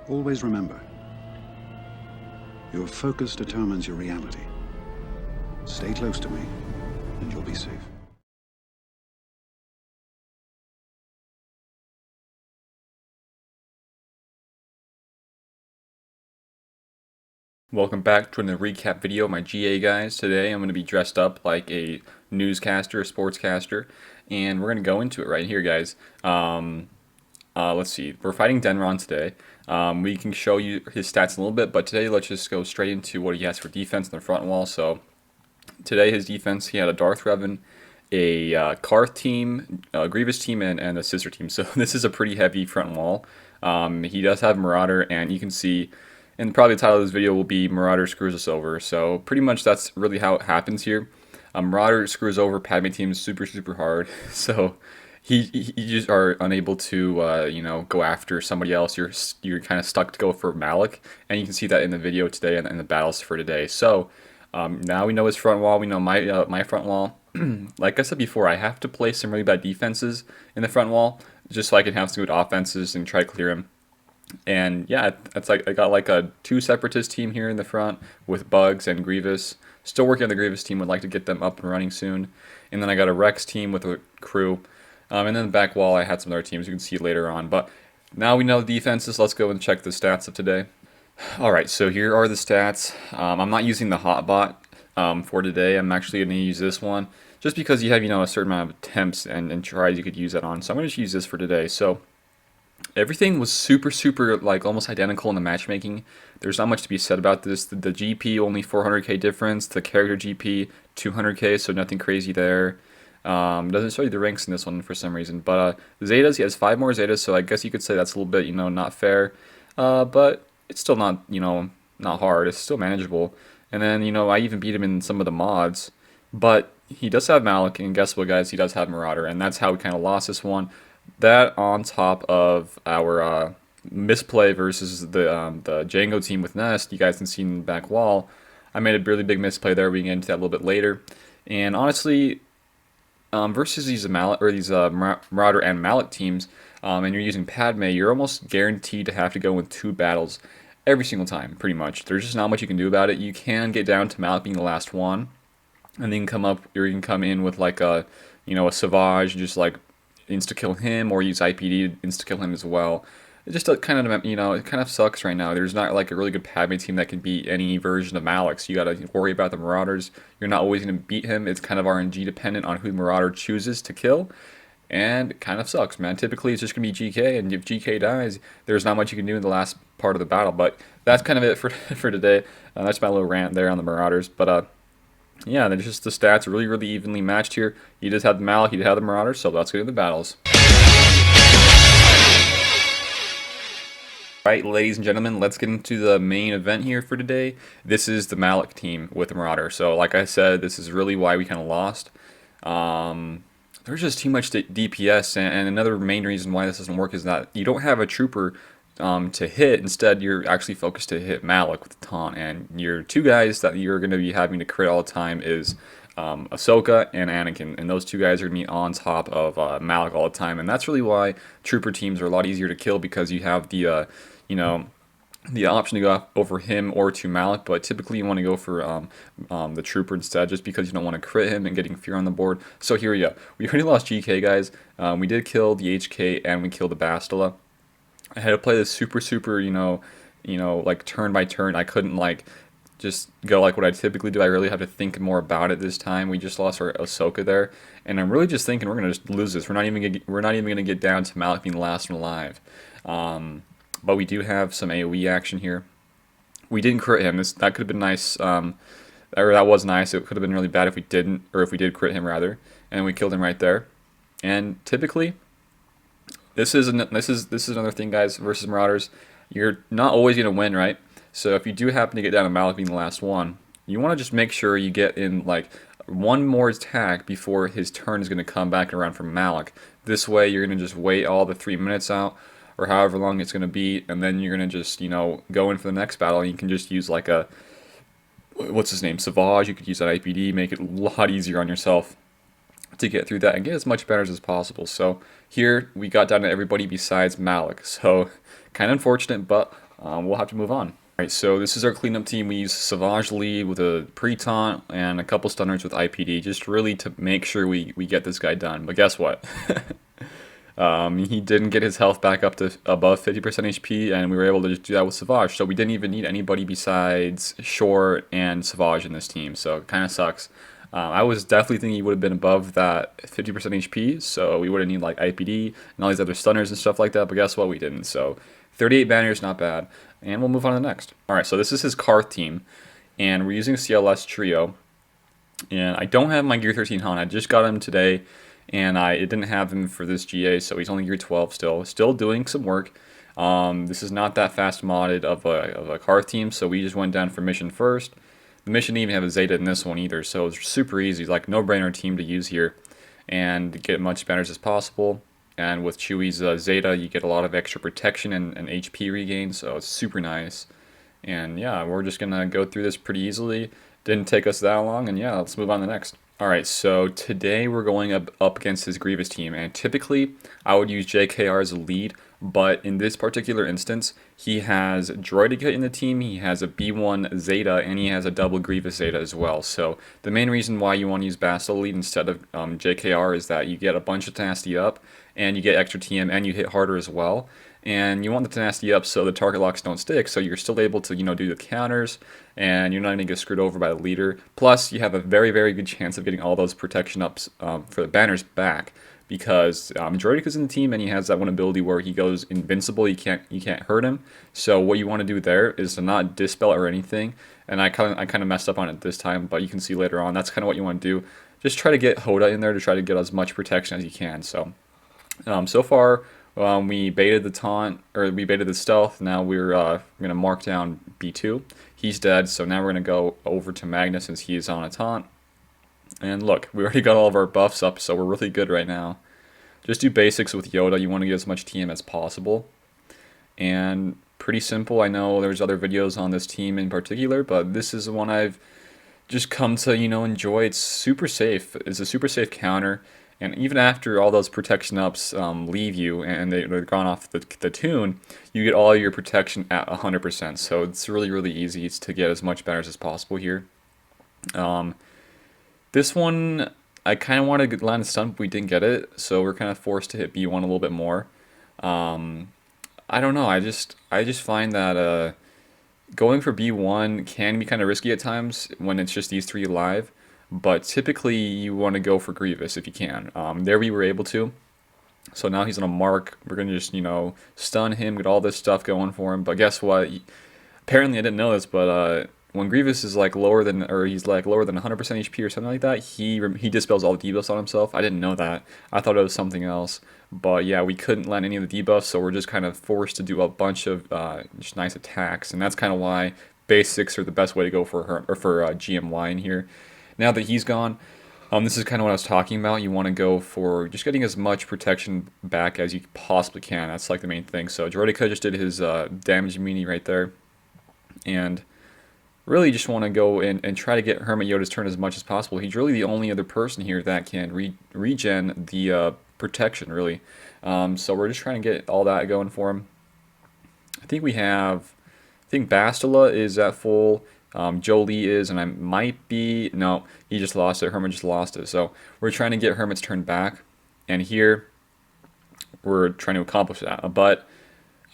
Always remember, your focus determines your reality. Stay close to me, and you'll be safe. Welcome back to another recap video of my GA guys. Today I'm going to be dressed up like a newscaster, sportscaster, and we're going to go into it right here, guys. Let's see. We're fighting Denron today. We can show you his stats a little bit, but today let's just go straight into what he has for defense in the front wall. So today his defense, he had a Darth Revan, a Karth team, a Grievous team, and a Scissor team. So this is a pretty heavy front wall. He does have Marauder, and you can see, and probably the title of this video will be Marauder screws us over. So pretty much that's really how it happens here. Marauder screws over Padme teams super hard. So you just are unable to go after somebody else. You're kind of stuck to go for Malik, and you can see that in the video today and the battles for today. So now we know his front wall. We know my front wall. Like I said before, I have to play some really bad defenses in the front wall just so I can have some good offenses and try to clear him. And yeah, it's like I got like a 2 separatist team here in the front with Bugs and Grievous. Still working on the Grievous team. Would like to get them up and running soon. And then I got a Rex team with a crew. And then the back wall, I had some other teams you can see later on. But now we know the defenses. Let's go and check the stats of today. All right, so here are the stats. I'm not using the hotbot for today. I'm actually going to use this one just because you have a certain amount of attempts and tries you could use that on. So I'm going to just use this for today. So everything was super like almost identical in the matchmaking. There's not much to be said about this. The GP only 400k difference. The character GP 200k, so nothing crazy there. Doesn't show you the ranks in this one for some reason. But Zetas, he has 5 more Zetas, so I guess you could say that's a little bit not fair. But it's still not not hard. It's still manageable. And then I even beat him in some of the mods. But he does have Malik, and guess what, guys? He does have Marauder, and that's how we kind of lost this one. That on top of our misplay versus the Django team with Nest, you guys can see in the back wall. I made a really big misplay there. We can get into that a little bit later. And honestly, versus these Marauder and Malik teams, and you're using Padme, you're almost guaranteed to have to go with 2 battles every single time, pretty much. There's just not much you can do about it. You can get down to Malik being the last one, and then you can come in with like a Savage, just like insta kill him, or use IPD to insta kill him as well. It just kind of it kind of sucks right now. There's not like a really good Padme team that can beat any version of Malik. So you got to worry about the Marauders. You're not always going to beat him. It's kind of RNG dependent on who Marauder chooses to kill. And it kind of sucks, man. Typically, it's just going to be GK, and if GK dies, there's not much you can do in the last part of the battle. But that's kind of it for today. That's my little rant there on the Marauders. But yeah, they're just the stats really evenly matched here. He just had the Malik, he did have the Marauder, so let's get into the battles. Alright, ladies and gentlemen, let's get into the main event here for today. This is the Malik team with the Marauder. So like I said, this is really why we kind of lost. There's just too much DPS, and another main reason why this doesn't work is that you don't have a trooper to hit. Instead, you're actually focused to hit Malik with the taunt, and your 2 guys that you're going to be having to crit all the time is Ahsoka and Anakin, and those 2 guys are going to be on top of Malik all the time, and that's really why trooper teams are a lot easier to kill, because you have the the option to go over him or to Malik, but typically you want to go for the trooper instead, just because you don't want to crit him and getting fear on the board. So here we go. We already lost GK, guys. We did kill the HK and we killed the Bastila. I had to play this super like turn by turn. I couldn't like just go like what I typically do. I really have to think more about it this time. We just lost our Ahsoka there, and I'm really just thinking we're gonna just lose this. We're not even gonna get down to Malik being the last one alive. But we do have some AoE action here. We didn't crit him. That could have been nice. Or that was nice. It could have been really bad if we didn't, or if we did crit him rather, and we killed him right there. And typically, this is another thing, guys. Versus Marauders, you're not always gonna win, right? So if you do happen to get down to Malik being the last one, you want to just make sure you get in like one more attack before his turn is going to come back around from Malik. This way, you're going to just wait all the 3 minutes out, or however long it's going to be, and then you're going to just, go in for the next battle, and you can just use like a, what's his name, Savage. You could use that IPD, make it a lot easier on yourself to get through that and get as much batters as possible. So here, we got down to everybody besides Malik. So, kind of unfortunate, but we'll have to move on. Alright, so this is our cleanup team. We use Savage lead with a pre-taunt and a couple stunners with IPD, just really to make sure we get this guy done. But guess what? He didn't get his health back up to above 50% HP, and we were able to just do that with Savage. So we didn't even need anybody besides Short and Savage in this team, so it kind of sucks. I was definitely thinking he would have been above that 50% HP, so we would have needed like IPD and all these other stunners and stuff like that, but guess what? We didn't. So 38 banners, not bad. And we'll move on to the next. Alright, so this is his Karth team, and we're using CLS Trio. And I don't have my Gear 13 Hunt. I just got him today, and I didn't have him for this GA, so he's only Gear 12 still. Still doing some work. This is not that fast modded of a Karth team, so we just went down for mission first. The mission didn't even have a Zeta in this one either, so it's super easy. Like, no-brainer team to use here and get much banners as possible. And with Chewie's Zeta, you get a lot of extra protection and HP regain, so it's super nice. And yeah, we're just going to go through this pretty easily. Didn't take us that long, and yeah, let's move on to the next. Alright, so today we're going up against his Grievous team, and typically I would use JKR as a lead, but in this particular instance, he has Droideka in the team, he has a B1 Zeta, and he has a double Grievous Zeta as well. So the main reason why you want to use Bastila lead instead of JKR is that you get a bunch of tenacity up, and you get extra TM, and you hit harder as well. And you want the tenacity up so the target locks don't stick, so you're still able to, do the counters, and you're not going to get screwed over by the leader. Plus, you have a very, very good chance of getting all those protection ups for the banners back, because Droideka's in the team, and he has that one ability where he goes invincible. You can't hurt him. So what you want to do there is to not dispel or anything. And I kind of messed up on it this time, but you can see later on that's kind of what you want to do. Just try to get Hoda in there to try to get as much protection as you can. So so far. We baited the taunt, or we baited the stealth. Now we're going to mark down B2. He's dead, so now we're going to go over to Magnus since he is on a taunt. And look, we already got all of our buffs up, so we're really good right now. Just do basics with Yoda. You want to get as much TM as possible. And pretty simple. I know there's other videos on this team in particular, but this is the one I've just come to, enjoy. It's super safe. It's a super safe counter. And even after all those protection ups leave you and they're gone off the tune, you get all your protection at 100%. So it's really, really easy to get as much banners as possible here. This one, I kind of wanted to land a stun, but we didn't get it. So we're kind of forced to hit B1 a little bit more. I don't know. I just find that going for B1 can be kind of risky at times when it's just these three alive. But typically, you want to go for Grievous if you can. There we were able to. So now he's on a mark. We're going to just, stun him, get all this stuff going for him. But guess what? Apparently, I didn't know this, but when Grievous is like lower than, or he's like lower than 100% HP or something like that, he dispels all the debuffs on himself. I didn't know that. I thought it was something else. But yeah, we couldn't land any of the debuffs, so we're just kind of forced to do a bunch of just nice attacks. And that's kind of why basics are the best way to go for her, or for GMY in here. Now that he's gone, this is kind of what I was talking about. You want to go for just getting as much protection back as you possibly can. That's like the main thing. So Droideka just did his damage mini right there. And really just want to go in and try to get Hermit Yoda's turn as much as possible. He's really the only other person here that can regen the protection, really. So we're just trying to get all that going for him. I think Bastila is at full. Jolie is, and I might be, no, he just lost it. Hermit just lost it. So we're trying to get Hermit's turn back, and here we're trying to accomplish that. But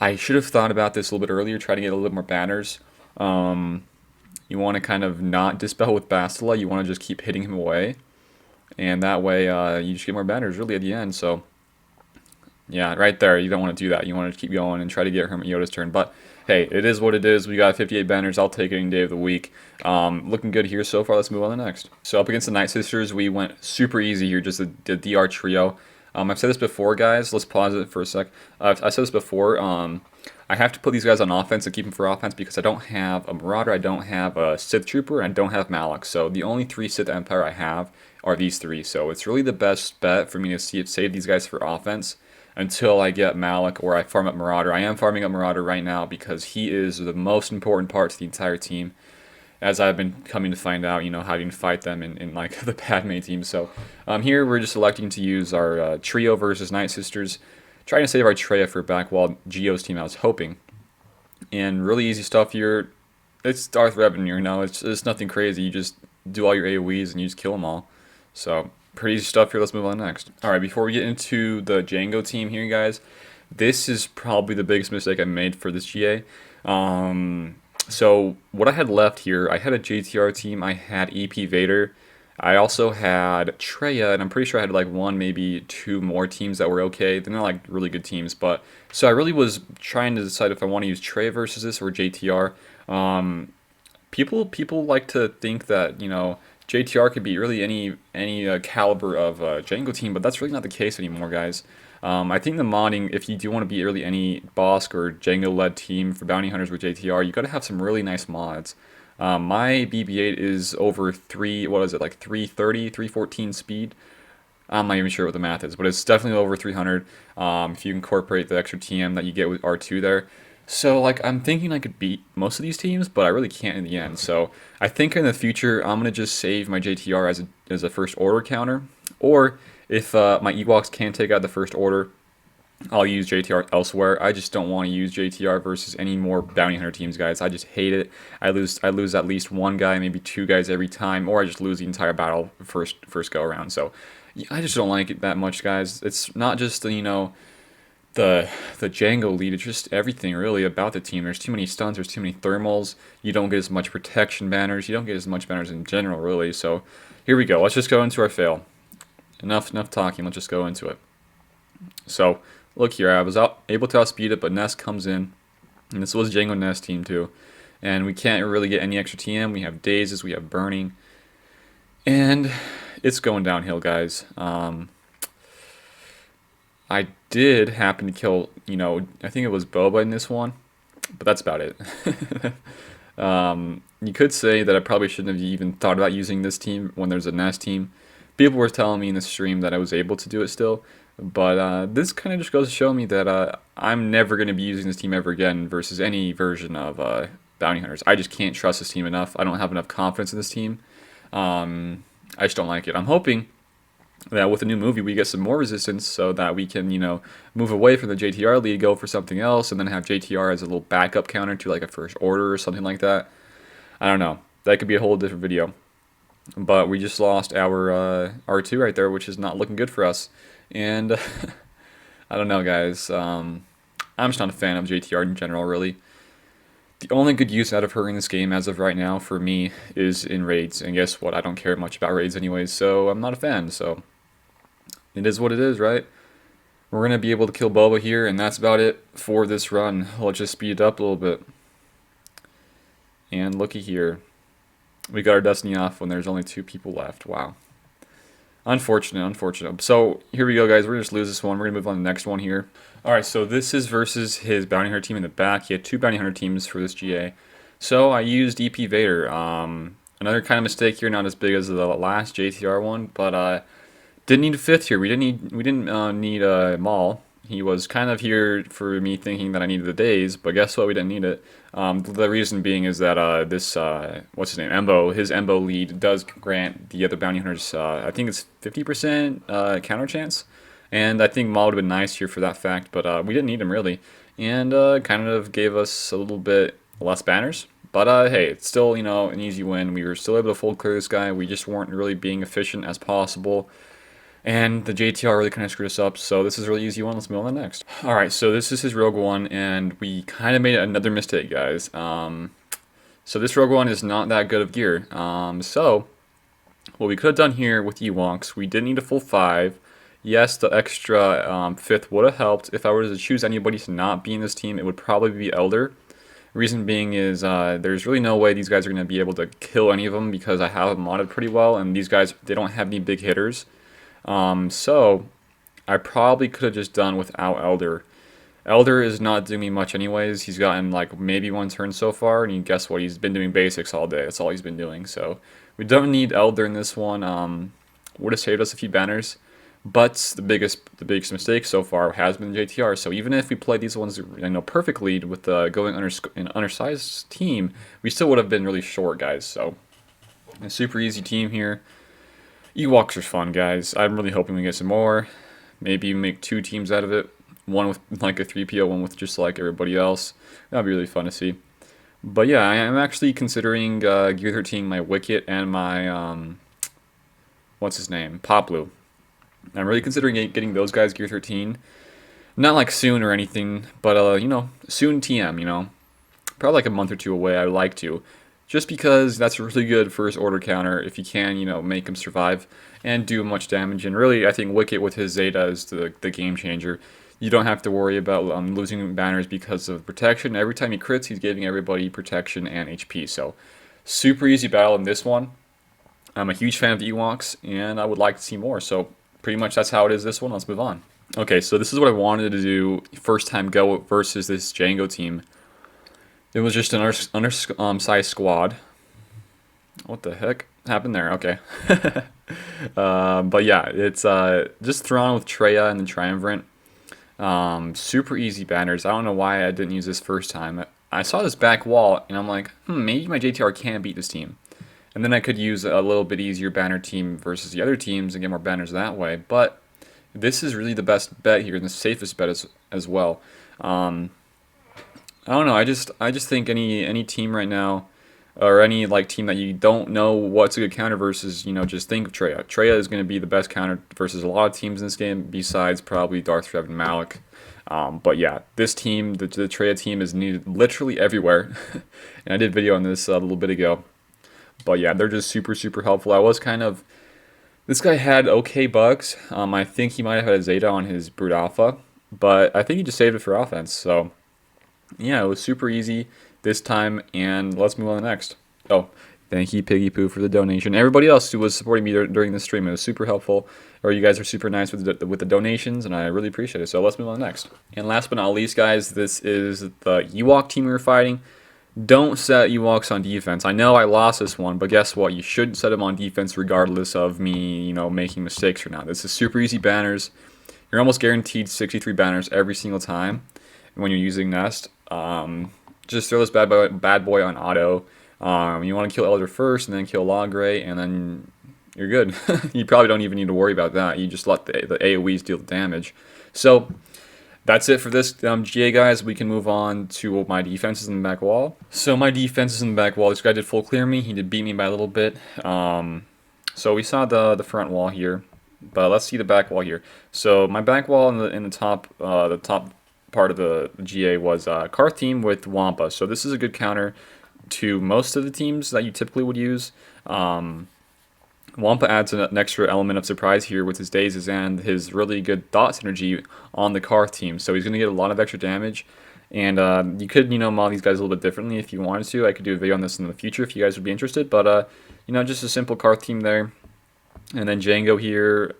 I should have thought about this a little bit earlier, try to get a little bit more banners. You want to kind of not dispel with Bastila. You want to just keep hitting him away, and that way you just get more banners really at the end. So yeah, right there, you don't want to do that. You want to keep going and try to get Hermit Yoda's turn. But hey, it is what it is. We got 58 banners. I'll take it any day of the week. Looking good here so far. Let's move on to the next. So up against the Night Sisters, we went super easy here, just the DR trio. I've said this before, guys. Let's pause it for a sec. I've said this before. I have to put these guys on offense and keep them for offense because I don't have a Marauder, I don't have a Sith Trooper, and I don't have Malak. So the only 3 Sith Empire I have are these 3. So it's really the best bet for me to save these guys for offense until I get Malak or I farm up Marauder. I am farming up Marauder right now because he is the most important part to the entire team, as I've been coming to find out, having to fight them in like the Padme team. So here we're just electing to use our trio versus Night Sisters, trying to save our Treya for Backwall Geo's team, I was hoping. And really easy stuff here. It's Darth Revan, it's nothing crazy. You just do all your AoEs and you just kill them all. So pretty easy stuff here. Let's move on next. All right, before we get into the Django team here, guys, this is probably the biggest mistake I made for this GA. So what I had left here, I had a JTR team. I had EP Vader. I also had Treya, and I'm pretty sure I had like one, maybe two more teams that were okay. They're not like really good teams, but so I really was trying to decide if I want to use Treya versus this or JTR. People like to think that JTR could be really any caliber of Django team, but that's really not the case anymore, guys. I think the modding, if you do want to be really any Bosk or Django-led team for bounty hunters with JTR, you got to have some really nice mods. My BB-8 is over like 330, 314 speed. I'm not even sure what the math is, but it's definitely over 300 if you incorporate the extra TM that you get with R2 there. So, like, I'm thinking I could beat most of these teams, but I really can't in the end. So, I think in the future, I'm going to just save my JTR as a first order counter. Or, if my Ewoks can't take out the first order, I'll use JTR elsewhere. I just don't want to use JTR versus any more bounty hunter teams, guys. I just hate it. I lose at least one guy, maybe two guys every time, or I just lose the entire battle first go around. So I just don't like it that much, guys. It's not just the Django lead. It's just everything really about the team. There's too many stuns. There's too many thermals. You don't get as much protection banners. You don't get as much banners in general, really. So here we go. Let's just go into our fail. Enough talking. Let's just go into it. So look here, I was able to outspeed it, but Nest comes in, and this was Django Nest team too, and we can't really get any extra TM. We have dazes, we have burning, and it's going downhill, guys. I did happen to kill, I think it was Boba in this one, but that's about it. You could say that I probably shouldn't have even thought about using this team when there's a Nest team. People were telling me in the stream that I was able to do it still, but this kind of just goes to show me that I'm never going to be using this team ever again versus any version of bounty hunters. I just can't trust this team enough. I don't have enough confidence in this team. I just don't like it. I'm hoping that with a new movie we get some more resistance so that we can, move away from the JTR lead, go for something else, and then have JTR as a little backup counter to like a first order or something like that. I don't know. That could be a whole different video. But we just lost our R2 right there, which is not looking good for us. And I don't know, guys. I'm just not a fan of JTR in general, really. The only good use out of her in this game as of right now for me is in raids. And guess what? I don't care much about raids anyways, so I'm not a fan. So it is what it is, right? We're going to be able to kill Boba here, and that's about it for this run. Let's just speed it up a little bit. And looky here. We got our destiny off when there's only 2 people left. Wow. Unfortunate. So here we go, guys. We're going to just lose this one. We're going to move on to the next one here. Alright, so this is versus his bounty hunter team in the back. He had 2 bounty hunter teams for this GA. So I used EP Vader. Another kind of mistake here, not as big as the last JTR one, but didn't need a 5th here. We didn't need Maul. He was kind of here for me thinking that I needed the days, but guess what? We didn't need it. The reason being is that this, what's his name, Embo, his Embo lead does grant the other bounty hunters, I think it's 50% counter chance. And I think Maul would have been nice here for that fact, but we didn't need him really. And kind of gave us a little bit less banners. But hey, it's still, an easy win. We were still able to full clear this guy. We just weren't really being efficient as possible. And the JTR really kind of screwed us up, so this is a really easy one. Let's move on to the next. Alright, so this is his Rogue One, and we kind of made another mistake, guys. So this Rogue One is not that good of gear. So what we could have done here with Ewoks, we didn't need a full 5. Yes, the extra 5th would have helped. If I were to choose anybody to not be in this team, it would probably be Elder. Reason being is there's really no way these guys are going to be able to kill any of them because I have them modded pretty well, and these guys, they don't have any big hitters. So I probably could have just done without Elder. Elder is not doing me much anyways. He's gotten like maybe 1 turn so far, and guess what? He's been doing basics all day. That's all he's been doing. So we don't need Elder in this one. Would have saved us a few banners, but the biggest mistake so far has been JTR. So even if we played these ones, perfectly with going an undersized team, we still would have been really short, guys. So a super easy team here. Ewoks are fun, guys. I'm really hoping we get some more. Maybe make 2 teams out of it. one with like a 3PO, one with just like everybody else. That'd be really fun to see. But yeah, I am actually considering Gear 13 my Wicket and my what's his name, Poplu. I'm really considering getting those guys Gear 13. Not like soon or anything, but you know, soon TM. You know, probably like a month or two away. I would like to, just because that's a really good first order counter if you can, you know, make him survive and do much damage. And really, I think Wicket with his Zeta is the game changer. You don't have to worry about losing banners because of protection. Every time he crits, he's giving everybody protection and HP. So, super easy battle in this one. I'm a huge fan of the Ewoks, and I would like to see more. So, pretty much that's how it is this one. Let's move on. Okay, so this is what I wanted to do first time go versus this Django team. It was just an undersized squad. What the heck happened there? Okay. But yeah, it's just Thrawn with Traya and the Triumvirate. Super easy banners. I don't know why I didn't use this first time. I saw this back wall, and I'm like, maybe my JTR can beat this team. And then I could use a little bit easier banner team versus the other teams and get more banners that way. But this is really the best bet here and the safest bet as well. I don't know. I just think any team right now, or any like team that you don't know what's a good counter versus, you know, just think of Traya. Traya is going to be the best counter versus a lot of teams in this game, besides probably Darth Revan and Malik. But yeah, this team, the Traya team, is needed literally everywhere. And I did a video on this a little bit ago. But yeah, they're just super helpful. I was kind of... This guy had okay bugs. I think he might have had a Zeta on his Brute Alpha, but I think he just saved it for offense. So yeah, it was super easy this time, and let's move on to the next. Oh, thank you, Piggy Poo, for the donation. Everybody else who was supporting me during this stream, it was super helpful. Or you guys are super nice with the donations, and I really appreciate it. So let's move on to the next. And last but not least, guys, this is the Ewok team we were fighting. Don't set Ewoks on defense. I know I lost this one, but guess what? You should set them on defense regardless of me, you know, making mistakes or not. This is super easy banners. You're almost guaranteed 63 banners every single time when you're using Nest. Just throw this bad boy on auto. You want to kill Elder first, and then kill Logray, and then you're good. You probably don't even need to worry about that. You just let the AoEs deal the damage. So that's it for this GA, guys. We can move on to my defenses in the back wall. So my defenses in the back wall, this guy did full clear me. He did beat me by a little bit. So we saw the front wall here, but let's see the back wall here. So my back wall in the top part of the GA was Karth team with Wampa. So this is a good counter to most of the teams that you typically would use. Wampa adds an extra element of surprise here with his dazes and his really good thought synergy on the Karth team. So he's going to get a lot of extra damage. And you could, you know, mod these guys a little bit differently if you wanted to. I could do a video on this in the future if you guys would be interested. But, you know, just a simple Karth team there. And then Django here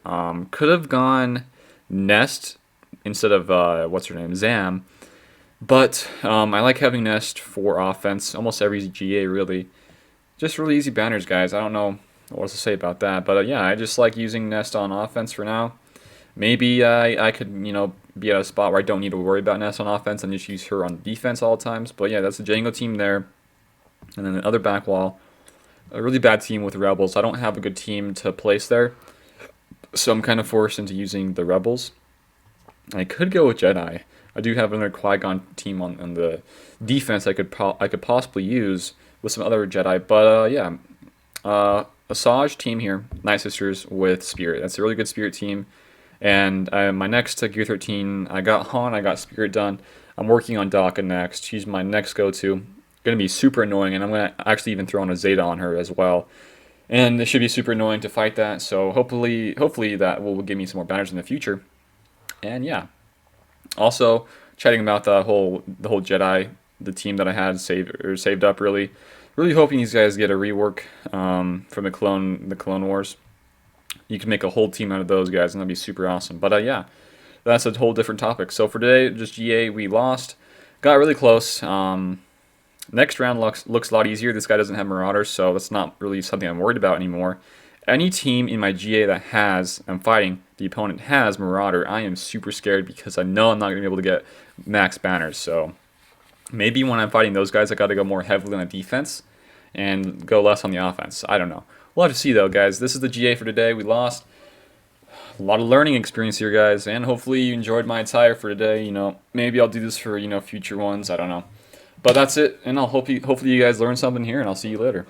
could have gone Nest instead of, what's her name, Zam. But I like having Nest for offense. Almost every GA, really. Just really easy banners, guys. I don't know what else to say about that. But yeah, I just like using Nest on offense for now. Maybe I could, you know, be at a spot where I don't need to worry about Nest on offense and just use her on defense all the times. But yeah, that's the Django team there. And then the other back wall, a really bad team with Rebels. I don't have a good team to place there, so I'm kind of forced into using the Rebels. I could go with Jedi. I do have another Qui-Gon team on the defense I could possibly use with some other Jedi. But yeah, Asajj team here, Night Sisters with Spirit. That's a really good Spirit team. And my next Gear 13, I got Han, I got Spirit done. I'm working on Daka next. She's my next go-to. Going to be super annoying, and I'm going to actually even throw on a Zeta on her as well. And it should be super annoying to fight that, so hopefully that will give me some more banners in the future. And yeah. Also, chatting about the whole Jedi, the team that I had saved up, really hoping these guys get a rework from the Clone Wars. You can make a whole team out of those guys, and that'd be super awesome. But yeah, that's a whole different topic. So for today, just GA, we lost. Got really close. Next round looks a lot easier. This guy doesn't have Marauders, so that's not really something I'm worried about anymore. Any team in my GA that I'm fighting, the opponent has Marauder, I am super scared because I know I'm not going to be able to get max banners. So maybe when I'm fighting those guys, I got to go more heavily on the defense and go less on the offense. I don't know. We'll have to see, though, guys. This is the GA for today. We lost. a lot of learning experience here, guys, and hopefully you enjoyed my attire for today. You know, maybe I'll do this for, you know, future ones. I don't know. But that's it, and hopefully you guys learned something here, and I'll see you later.